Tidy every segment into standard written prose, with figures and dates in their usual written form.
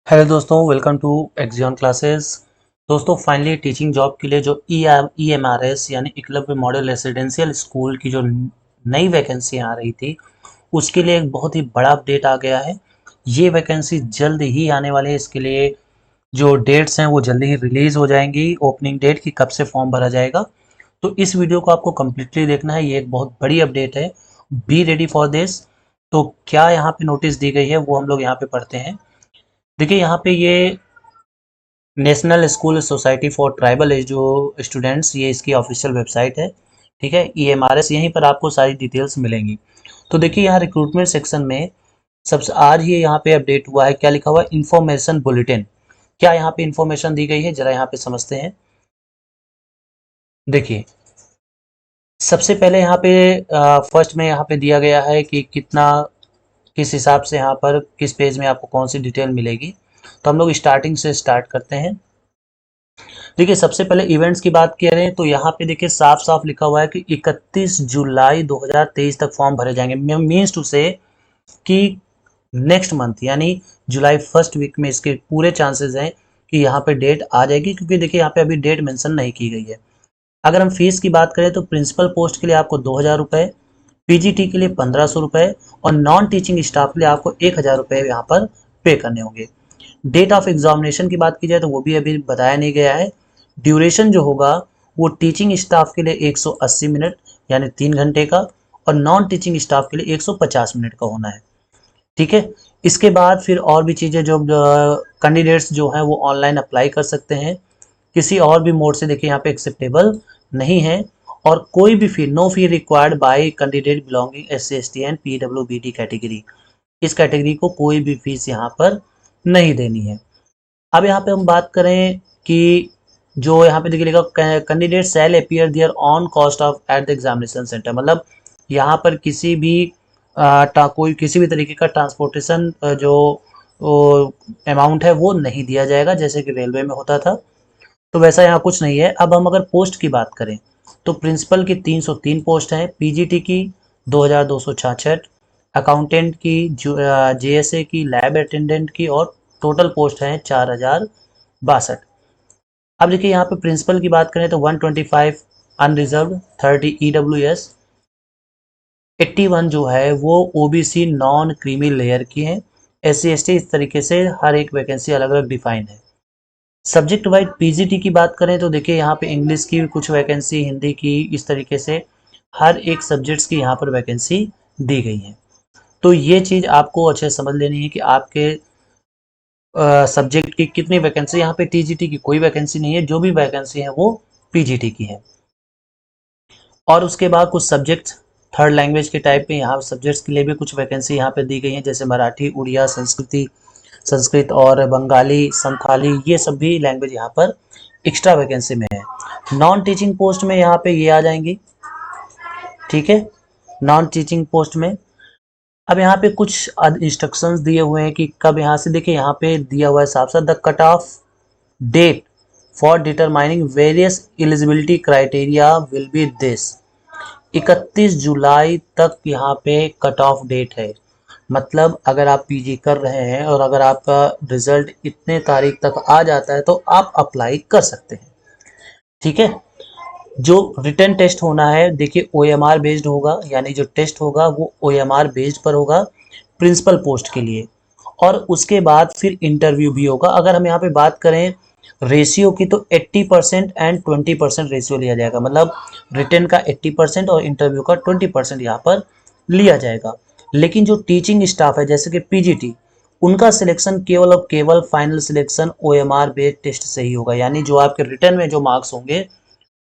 Hello दोस्तों, welcome to एक्जियन classes. दोस्तों finally teaching job के लिए जो EMRS यानी एकलव्य मॉडल रेसिडेंशियल स्कूल की जो नई वैकेंसी आ रही थी उसके लिए एक बहुत ही बड़ा अपडेट आ गया है। ये वैकेंसी जल्द ही आने वाली है। इसके लिए जो डेट्स हैं वो जल्दी ही रिलीज हो जाएंगी। ओपनिंग डेट की कब से फॉर्म भरा जाएगा, तो इस वीडियो को आपको कम्प्लीटली देखना है। ये एक बहुत बड़ी अपडेट है, बी रेडी फॉर दिस। तो क्या यहाँ पे नोटिस दी गई है वो हम लोग यहाँ पे पढ़ते हैं। देखिए यहाँ पे ये national school society for tribal edge जो स्टूडेंट्स, ये इसकी ऑफिशियल वेबसाइट है। ठीक है, EMRS, यहीं पर आपको सारी डिटेल्स मिलेंगी। तो देखिए यहाँ रिक्रूटमेंट सेक्शन में सबसे आज ये यहाँ पे अपडेट हुआ है। क्या लिखा हुआ है? Information bulletin. क्या यहाँ पे इंफॉर्मेशन दी गई है, जरा यहाँ पे समझते हैं। देखिए सबसे पहले यहाँ पे फर्स्ट में यहाँ पे दिया गया है कि कितना, किस हिसाब से यहाँ पर किस पेज में आपको कौन सी डिटेल मिलेगी। तो हम लोग स्टार्टिंग से स्टार्ट करते हैं। देखिए सबसे पहले इवेंट्स की बात करें तो यहाँ पे देखिए साफ साफ लिखा हुआ है कि 31 जुलाई 2023 तक फॉर्म भरे जाएंगे। मीन्स टू से कि नेक्स्ट मंथ यानी जुलाई फर्स्ट वीक में इसके पूरे चांसेस हैं कि यहाँ पे डेट आ जाएगी, क्योंकि देखिए यहाँ पे अभी डेट मेंशन नहीं की गई है। अगर हम फीस की बात करें तो प्रिंसिपल पोस्ट के लिए आपको 2000 रुपये, पीजीटी के लिए 1500 रुपये और नॉन टीचिंग स्टाफ के लिए आपको 1000 रुपये यहाँ पर पे करने होंगे। डेट ऑफ एग्जामिनेशन की बात की जाए तो वो भी अभी बताया नहीं गया है। ड्यूरेशन जो होगा वो टीचिंग स्टाफ के लिए 180 मिनट यानी 3 घंटे का, और नॉन टीचिंग स्टाफ के लिए 150 मिनट का होना है। ठीक है, इसके बाद फिर और भी चीज़ें जो कैंडिडेट्स जो हैं वो ऑनलाइन अप्लाई कर सकते हैं। किसी और भी मोड से देखिए यहाँ पे एक्सेप्टेबल नहीं है। और कोई भी fee, no fee required by candidate belonging SC ST and PWBD category. इस कैटेगरी को कोई भी फीस यहाँ पर नहीं देनी है। अब यहाँ पे हम बात करें कि जो यहाँ पे देखिए लिखा candidate shall appear there on cost of at the examination centre, मतलब यहाँ पर किसी भी कोई किसी भी तरीके का ट्रांसपोर्टेशन जो अमाउंट है वो नहीं दिया जाएगा, जैसे कि रेलवे में होता था। तो वैसा यहाँ कुछ नहीं है। अब हम अगर पोस्ट की बात करें तो प्रिंसिपल की 303 पोस्ट हैं, पीजीटी की 2266, अकाउंटेंट की, JSA की, लैब अटेंडेंट की, और टोटल पोस्ट हैं 4062। अब देखिए यहाँ पे प्रिंसिपल की बात करें तो 125 अनरिजर्व, 30 EWS, 81 जो है वो OBC नॉन क्रीमी लेयर की है, SC ST। इस तरीके से हर एक वैकेंसी अलग अलग डिफाइन है। सब्जेक्ट वाइज पीजीटी की बात करें तो देखिए यहाँ पे इंग्लिश की कुछ वैकेंसी, हिंदी की, इस तरीके से हर एक सब्जेक्ट्स की यहाँ पर वैकेंसी दी गई है। तो ये चीज़ आपको अच्छे से समझ लेनी है कि आपके सब्जेक्ट की कितनी वैकेंसी। यहाँ पे टीजीटी की कोई वैकेंसी नहीं है, जो भी वैकेंसी है वो पीजीटी की है। और उसके बाद कुछ सब्जेक्ट थर्ड लैंग्वेज के टाइप पे यहाँ सब्जेक्ट्स के लिए भी कुछ वैकेंसी यहाँ पे दी गई है, जैसे मराठी, उड़िया, संस्कृत और बंगाली, संथाली, ये सब भी लैंग्वेज यहाँ पर एक्स्ट्रा वैकेंसी में है। नॉन टीचिंग पोस्ट में यहाँ पे ये आ जाएंगी। ठीक है, नॉन टीचिंग पोस्ट में अब यहाँ पे कुछ इंस्ट्रक्शंस दिए हुए हैं कि कब यहाँ से, देखिए यहाँ पे दिया हुआ है साफ साफ, the cut off date for determining various eligibility criteria will be this. 31 जुलाई तक यहाँ पे कट ऑफ डेट है। मतलब अगर आप पीजी कर रहे हैं और अगर आपका रिजल्ट इतने तारीख तक आ जाता है तो आप अप्लाई कर सकते हैं। ठीक है, जो रिटन टेस्ट होना है देखिए OMR बेस्ड होगा, यानी जो टेस्ट होगा वो OMR बेस्ड पर होगा प्रिंसिपल पोस्ट के लिए। और उसके बाद फिर इंटरव्यू भी होगा। अगर हम यहाँ पे बात करें रेशियो की तो 80% एंड 20% रेशियो लिया जाएगा, मतलब रिटन का 80% और इंटरव्यू का 20% यहाँ पर लिया जाएगा। लेकिन जो टीचिंग स्टाफ है जैसे कि पीजीटी, उनका सिलेक्शन केवल और केवल final selection OMR based test से ही होगा, यानी जो आपके रिटर्न में जो मार्क्स होंगे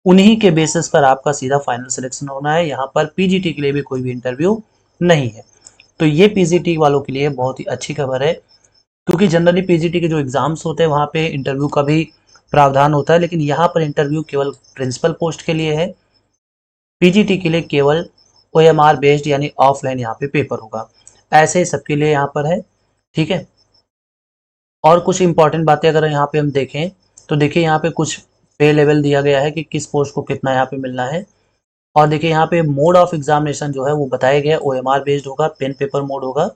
उन्हीं के बेसिस पर आपका सीधा फाइनल सिलेक्शन होना है। यहाँ पर पीजीटी के लिए भी कोई भी इंटरव्यू नहीं है। तो ये पीजीटी वालों के लिए बहुत ही अच्छी खबर है, क्योंकि जनरली पीजीटी के जो एग्जाम्स होते हैं वहाँ पे इंटरव्यू का भी प्रावधान होता है, लेकिन यहाँ पर इंटरव्यू केवल प्रिंसिपल पोस्ट के लिए है। पीजीटी के लिए केवल OMR बेस्ड यानी ऑफलाइन यहाँ पे पेपर होगा। ऐसे ही सबके लिए यहाँ पर है। ठीक है, और कुछ इंपॉर्टेंट बातें अगर यहाँ पे हम देखें तो देखिए यहाँ पे कुछ पे लेवल दिया गया है कि किस पोस्ट को कितना यहाँ पे मिलना है। और देखिए यहाँ पे मोड ऑफ एग्जामिनेशन जो है वो बताया गया है, OMR बेस्ड होगा, पेन पेपर मोड होगा,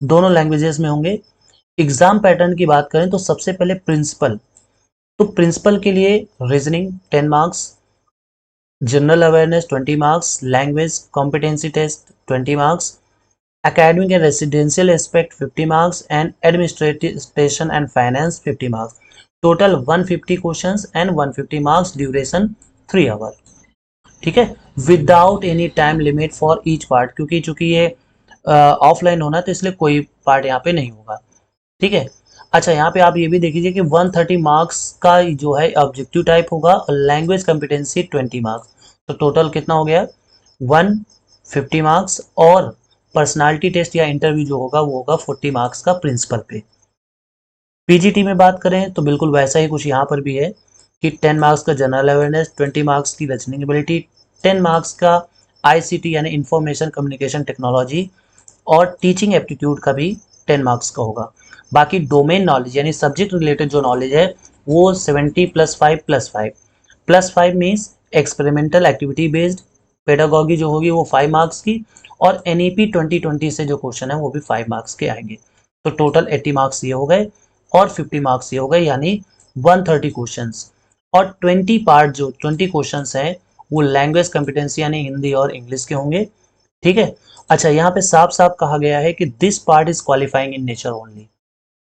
दोनों लैंग्वेजेस में होंगे। एग्जाम पैटर्न की बात करें तो सबसे पहले प्रिंसिपल, तो प्रिंसिपल के लिए reasoning 10 marks, general awareness 20 marks, language competency test 20 marks, academic and residential aspect 50 marks, and administration and finance 50 marks. Total 150 questions and 150 marks, duration 3 hour. ठीक है, without any time limit for each part, क्योंकि चूंकि ये offline होना तो इसलिए कोई part यहाँ पे नहीं होगा। ठीक है, अच्छा यहाँ पे आप ये भी देख लीजिए कि 130 मार्क्स का जो है ऑब्जेक्टिव टाइप होगा और लैंग्वेज कॉम्पिटेंसी 20 मार्क्स, तो टोटल कितना हो गया 150 मार्क्स, और पर्सनालिटी टेस्ट या इंटरव्यू जो होगा वो होगा 40 मार्क्स का प्रिंसिपल पे। पीजीटी में बात करें तो बिल्कुल वैसा ही कुछ यहाँ पर भी है कि 10 मार्क्स का जनरल अवेयरनेस, 20 मार्क्स की रीजनिंग एबिलिटी, 10 मार्क्स का आईसीटी यानी इंफॉर्मेशन कम्युनिकेशन टेक्नोलॉजी, और टीचिंग एप्टीट्यूड का भी 10 मार्क्स का होगा। बाकी डोमेन नॉलेज यानी सब्जेक्ट रिलेटेड जो नॉलेज है वो 70 +5 means experimental activity based, pedagogy जो होगी वो 5 मार्क्स की, और एनईपी 2020 से जो क्वेश्चन है वो भी 5 मार्क्स के आएंगे। तो टोटल 80 मार्क्स ये हो गए और 50 मार्क्स ये हो गए, यानी 130 क्वेश्चंस, और 20 क्वेश्चंस हैं वो लैंग्वेज कॉम्पिटेंसी यानी हिंदी और इंग्लिश के होंगे। ठीक है, अच्छा यहाँ पे साफ साफ कहा गया है कि this part is qualifying in nature only,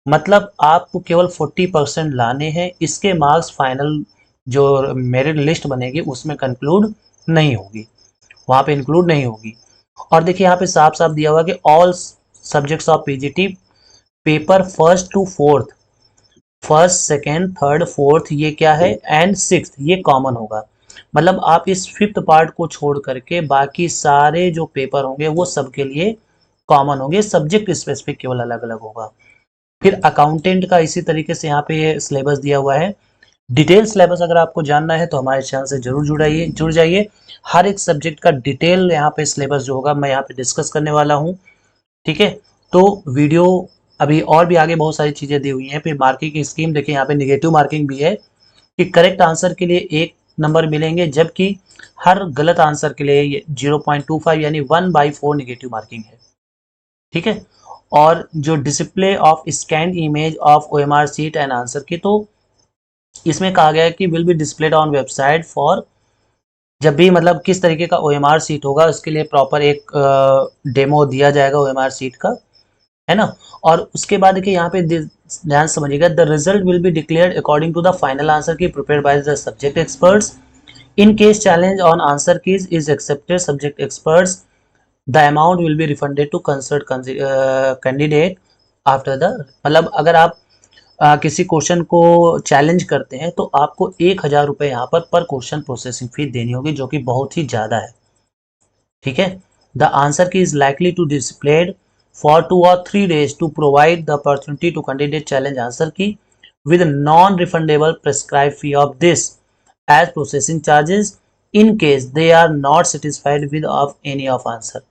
मतलब आपको केवल 40% लाने हैं, इसके मार्क्स फाइनल जो मेरिट लिस्ट बनेगी उसमें कंक्लूड नहीं होगी, वहां पे इंक्लूड नहीं होगी। और देखिए यहाँ पे साफ साफ दिया हुआ कि all subjects of PGT paper first to fourth, first second third fourth ये क्या है, एंड सिक्स्थ ये कॉमन होगा, मतलब आप इस फिफ्थ पार्ट को छोड़ करके बाकी सारे जो पेपर होंगे वो सबके लिए कॉमन होंगे, सब्जेक्ट स्पेसिफिक केवल अलग अलग होगा। फिर अकाउंटेंट का इसी तरीके से यहाँ पे सिलेबस दिया हुआ है। डिटेल सिलेबस अगर आपको जानना है तो हमारे चैनल से जरूर जुड़ जाइए, हर एक सब्जेक्ट का डिटेल यहाँ पे सिलेबस जो होगा मैं यहाँ पे डिस्कस करने वाला हूँ। ठीक है, तो वीडियो अभी और भी आगे बहुत सारी चीजें दी हुई हैं। फिर मार्किंग की स्कीम देखिए, यहाँ पे निगेटिव मार्किंग भी है कि करेक्ट आंसर के लिए 1 नंबर मिलेंगे, जबकि हर गलत आंसर के लिए 0.25 यानी 1/4 निगेटिव मार्किंग है। ठीक है, और जो display of scan image of OMR sheet and answer की, तो इसमें कहा गया है कि will be displayed on website for, जब भी मतलब किस तरीके का ओएमआर सीट होगा उसके लिए प्रॉपर एक डेमो दिया जाएगा ओएमआर सीट का, है ना। और उसके बाद देखिए यहाँ पे ध्यान समझिएगा, the result will be declared according to the final answer key prepared by the subject experts, in case challenge on answer keys is accepted subject experts, the amount will be refunded to concerned candidate after the, मतलब अगर आप किसी question को challenge करते हैं तो आपको 1,000 रुपये यहाँ पर क्वेश्चन प्रोसेसिंग फी देनी होगी, जो कि बहुत ही ज़्यादा है। ठीक है, the answer key is likely to displayed for 2 or 3 days to provide the opportunity to candidate challenge answer key with non-refundable prescribed fee of this as processing charges in case they are not satisfied with of any of answer,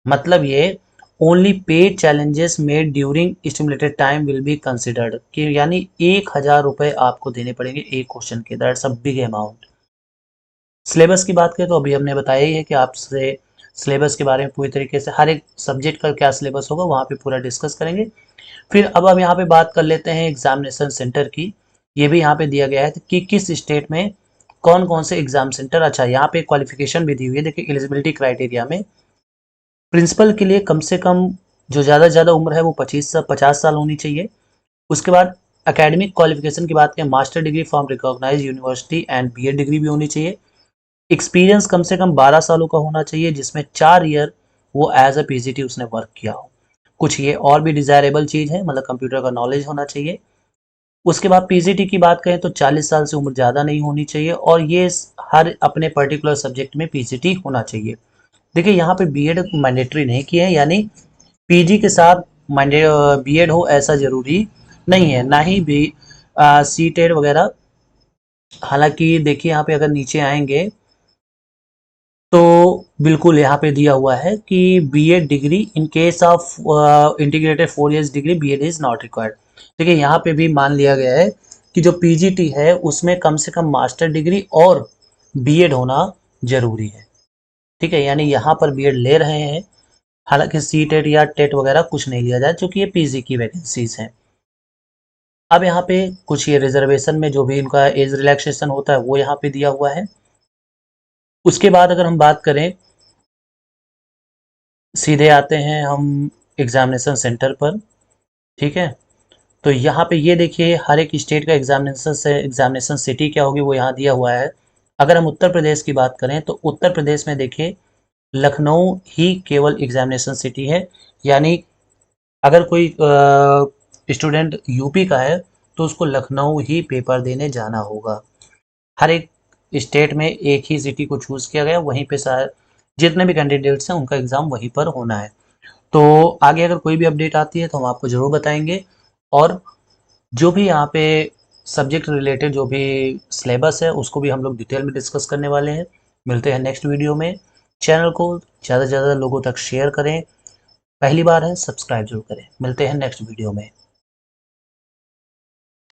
मतलब ये only paid challenges made during stimulated time will be considered, कि यानी 1,000 रुपये आपको देने पड़ेंगे एक question के, that's a big amount. Syllabus की बात करें तो अभी हमने बताया ही है कि आपसे सिलेबस के बारे में पूरी तरीके से हर एक सब्जेक्ट का क्या सिलेबस होगा वहाँ पे पूरा डिस्कस करेंगे। फिर अब हम यहाँ पे बात कर लेते हैं एग्जामिनेशन सेंटर की, ये भी यहाँ पे दिया गया है कि किस स्टेट में कौन कौन से एग्जाम सेंटर। अच्छा यहाँ पे क्वालिफिकेशन भी दी हुई है, देखिए एलिजिबिलिटी क्राइटेरिया में प्रिंसिपल के लिए कम से कम जो ज़्यादा से ज़्यादा उम्र है वो 50 साल होनी चाहिए। उसके बाद एकेडमिक क्वालिफिकेशन की बात करें, master degree from recognise university and BEd degree भी होनी चाहिए। एक्सपीरियंस कम से कम 12 सालों का होना चाहिए, जिसमें 4 ईयर वो एज अ पीजीटी उसने वर्क किया हो। कुछ ये और भी डिजायरेबल चीज़ है, मतलब कंप्यूटर का नॉलेज होना चाहिए। उसके बाद पीजीटी की बात करें तो 40 साल से उम्र ज़्यादा नहीं होनी चाहिए, और ये हर अपने पर्टिकुलर सब्जेक्ट में पीजीटी होना चाहिए। देखिए यहाँ पे बीएड मैंडेटरी नहीं किए हैं, यानी पीजी के साथ बीएड हो ऐसा जरूरी नहीं है, ना ही बी सीटेड वगैरह। हालांकि देखिए यहाँ पे अगर नीचे आएंगे तो बिल्कुल यहाँ पे दिया हुआ है कि BEd degree in case of integrated 4 years degree BEd is not required. देखिए यहाँ पे भी मान लिया गया है कि जो पीजीटी है उसमें कम से कम मास्टर डिग्री और बीएड होना जरूरी है। ठीक है, यानी यहाँ पर बीएड ले रहे हैं हालांकि सी टेट या टेट वगैरह कुछ नहीं लिया जाए, क्योंकि ये पीजी की वैकेंसीज हैं। अब यहाँ पे कुछ ये रिजर्वेशन में जो भी इनका एज रिलैक्सेशन होता है वो यहाँ पे दिया हुआ है। उसके बाद अगर हम बात करें, सीधे आते हैं हम एग्जामिनेशन सेंटर पर। ठीक है, तो यहाँ पे ये देखिए हर एक स्टेट का एग्जामिनेशन सिटी क्या होगी वो यहाँ दिया हुआ है। अगर हम उत्तर प्रदेश की बात करें तो उत्तर प्रदेश में देखिए लखनऊ ही केवल एग्जामिनेशन सिटी है। यानी अगर कोई स्टूडेंट यूपी का है तो उसको लखनऊ ही पेपर देने जाना होगा। हर एक स्टेट में एक ही सिटी को चूज़ किया गया, वहीं पे सारे जितने भी कैंडिडेट्स हैं उनका एग्ज़ाम वहीं पर होना है। तो आगे अगर कोई भी अपडेट आती है तो हम आपको ज़रूर बताएंगे। और जो भी यहाँ पे सब्जेक्ट रिलेटेड जो भी सिलेबस है उसको भी हम लोग डिटेल में डिस्कस करने वाले हैं। मिलते हैं नेक्स्ट वीडियो में। चैनल को ज़्यादा से ज़्यादा लोगों तक शेयर करें, पहली बार है सब्सक्राइब जरूर करें। मिलते हैं नेक्स्ट वीडियो में।